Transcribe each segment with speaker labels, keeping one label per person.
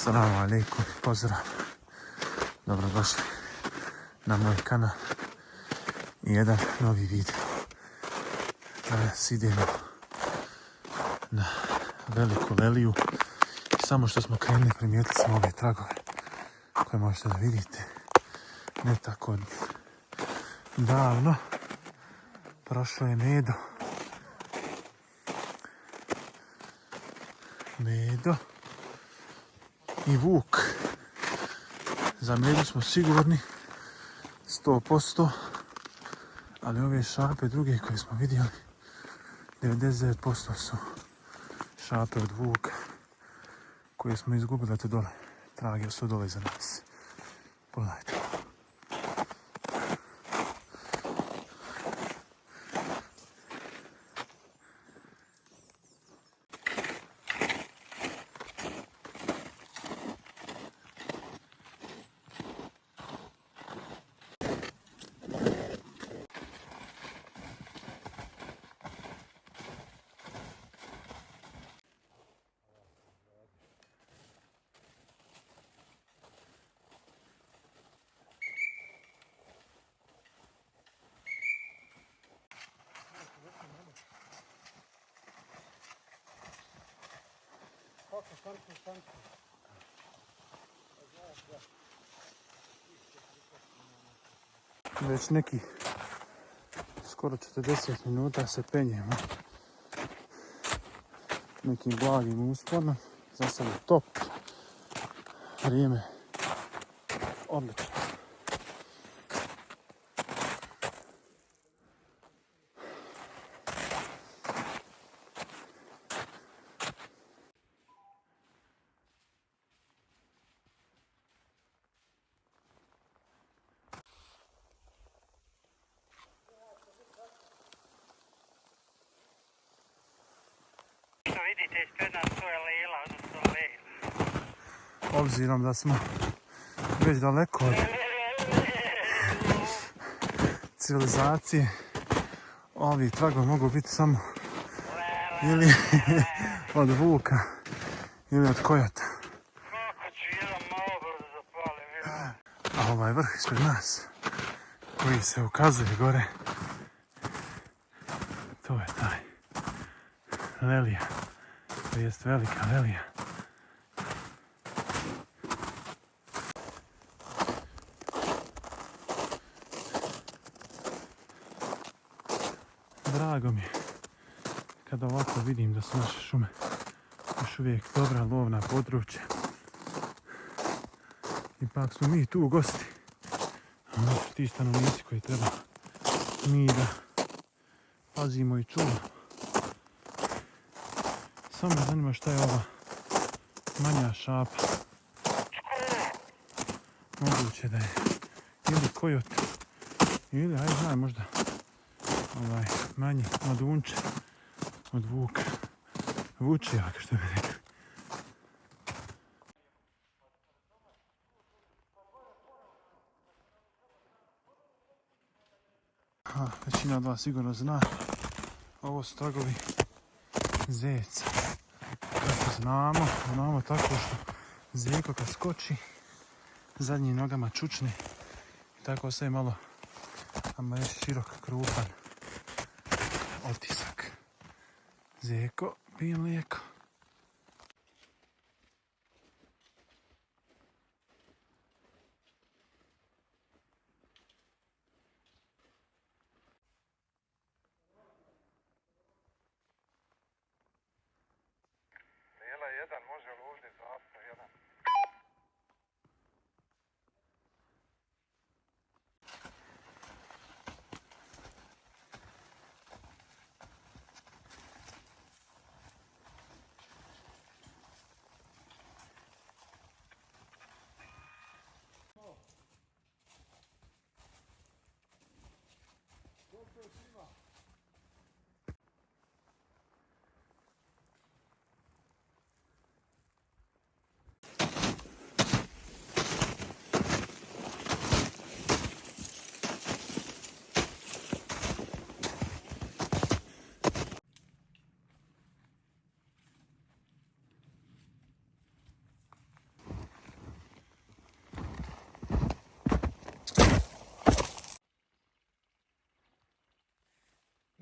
Speaker 1: Assalamu alaikum, pozdrav, dobrodošli na moj kanal i jedan novi video. Danas idemo na Veliku Veliju i samo što smo krenuli primijetili smo ove tragove koje možete da vidite. Ne tako davno prošlo je Medo i Vuk. Za Medu smo sigurni 100%, ali ove šape druge koje smo vidjeli 99% su šape od Vuka koje smo izgubili. Eto dole, trage su dole za nas. Pogledajte. Već nekih skoro 40 minuta se penjemo nekim blagim usponom. Za sad je top. Vrijeme odlično.
Speaker 2: Vidite ispred nas, to je Lila, odnosno Lejla.
Speaker 1: Obzirom da smo već daleko od civilizacije, ovi tragovi mogu biti samo ili od Vuka ili od Kojota.
Speaker 2: Kako ću jedan malo brzo zapalim,
Speaker 1: A ovaj vrh ispred nas koji se ukazuje gore, to je taj Lelija, to jest Velika Velija. Drago mi je kada ovako vidim da su naše šume još uvijek dobra lovna područja. Ipak smo mi tu u gosti. Oni su ti stanovnici koji treba mi da pazimo i čuvamo. Samo me zanima šta je ova manja šapa. Moguće da je ili Kojot ili, ajde znam, možda manji mladunče od Vuka. Vučijak, što bi rekli. Većina od vas sigurno zna, ovo su tragovi zeca. Kako znamo tako što zeko kad skoči zadnjim nogama čučne i tako sve malo, ama reći, širok, krupan otisak. Zeko pije mlijeko.
Speaker 2: Lila jedan, može li ovdje zasta jedan?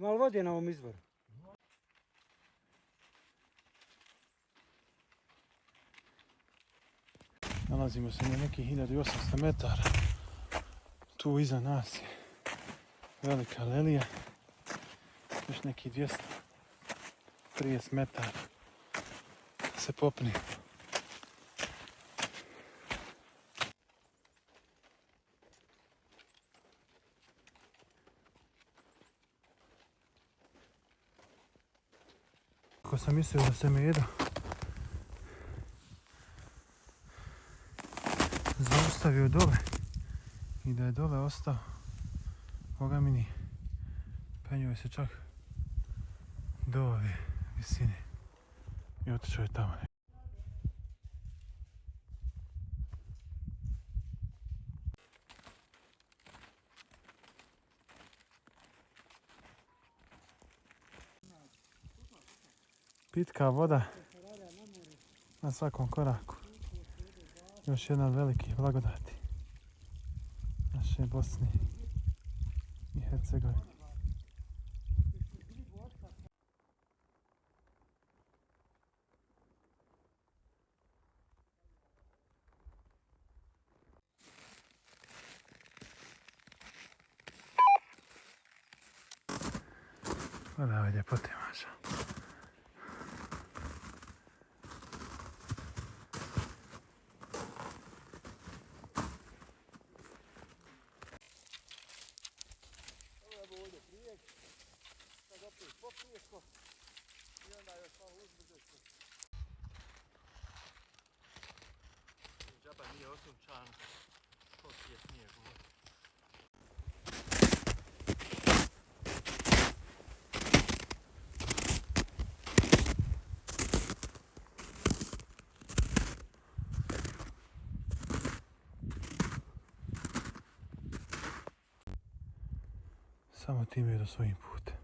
Speaker 3: Malo vode na ovom izvoru.
Speaker 1: Nalazimo se na nekih 1800 metara. Tu iza nas je velika lelija. Još nekih 230 metara da se popne. Ako sam mislio da se Medo zaustavio dole i da je dole ostao, Boga mi ni, penjuje se čak do ove visine i otišao je tamo. Pitka voda na svakom koraku. Još jedna od velikih blagodati naše Bosne i Hercegovine. Gledaj ove ljepote, maša.
Speaker 4: Džaba nije osunčan, koliko je snijeg gore.
Speaker 1: Samo time do svojim putem.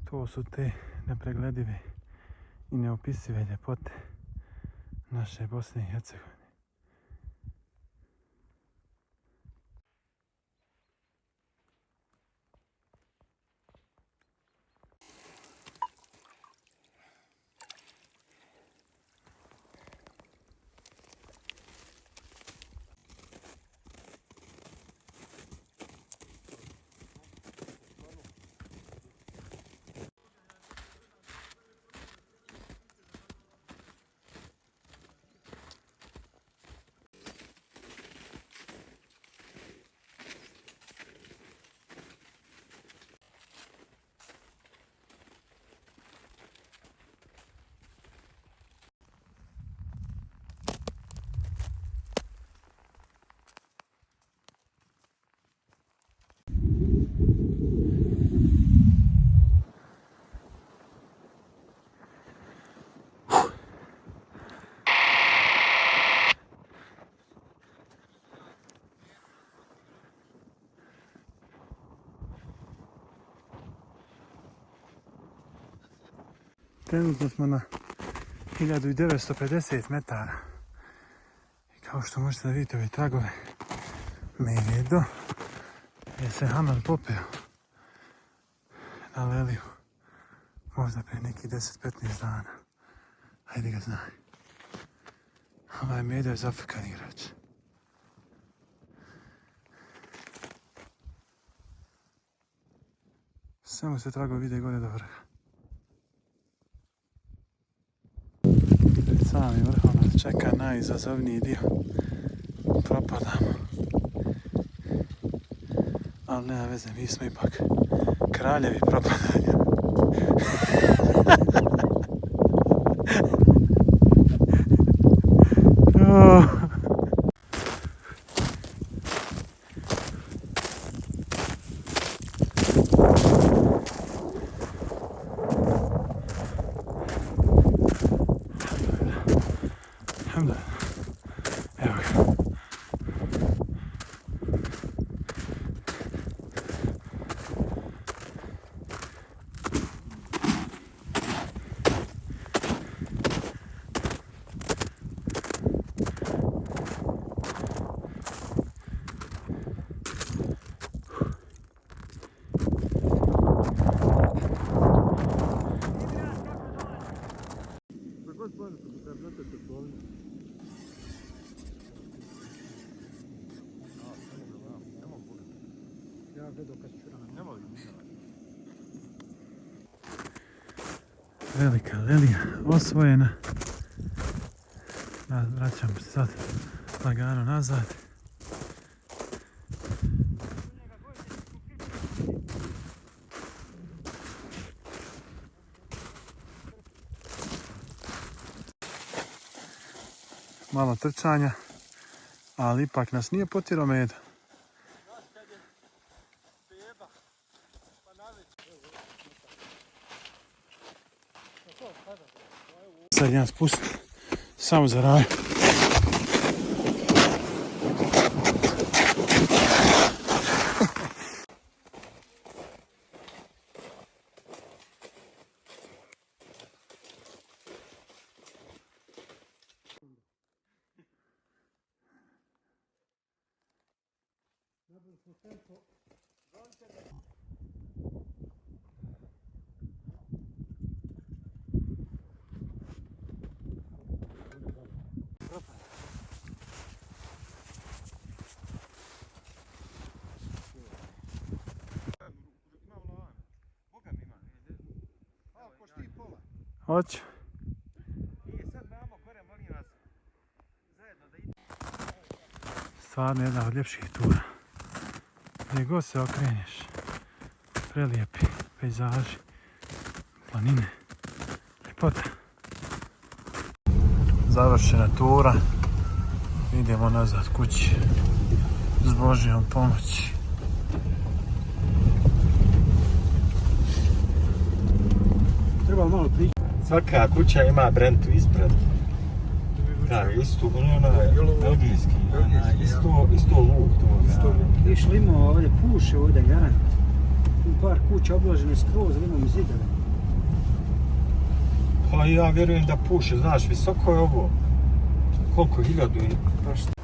Speaker 1: To su te nepregledive i neopisive ljepote naše Bosne i Hercegovine. Trenutno smo na 1950 metara. I kao što možete da vidite ove tragove, Medo je se Haman popeo na leliju možda pre nekih 10-15 dana. Hajde ga znaj. Ovaj Medo je zafrikan igrač. Samo se tragovi vide gore do vrha. Pred samim vrhom nas čeka najizazovniji dio. Propadamo. Ali nema veze, mi smo ipak kraljevi propadanja. Oh. Alhamdulillah. Evo ga. Velika lelija osvojena. Vraćamo se sad lagano nazad. Malo trčanja, ali ipak nas nije potjerao med. Sad jedan spust, samo za raj. Hoću. Stvarno jedna od ljepših tura. Gdje god se okreneš, prelijepi pejzaži, planine, ljepota. Završena tura, idemo nazad kući s Božjom pomoći.
Speaker 3: Treba malo pričati.
Speaker 4: Svaka kuća ima brentu ispred. Da, isto, belgijski, isto luk to.
Speaker 3: Išli imamo ovdje puše ovdje, Jaran. Par kuća obložene skroz, imamo zidove.
Speaker 4: Pa ja vjerujem da puše, znaš, visoko je ovo. Koliko, 1000 i...
Speaker 3: Pa šta?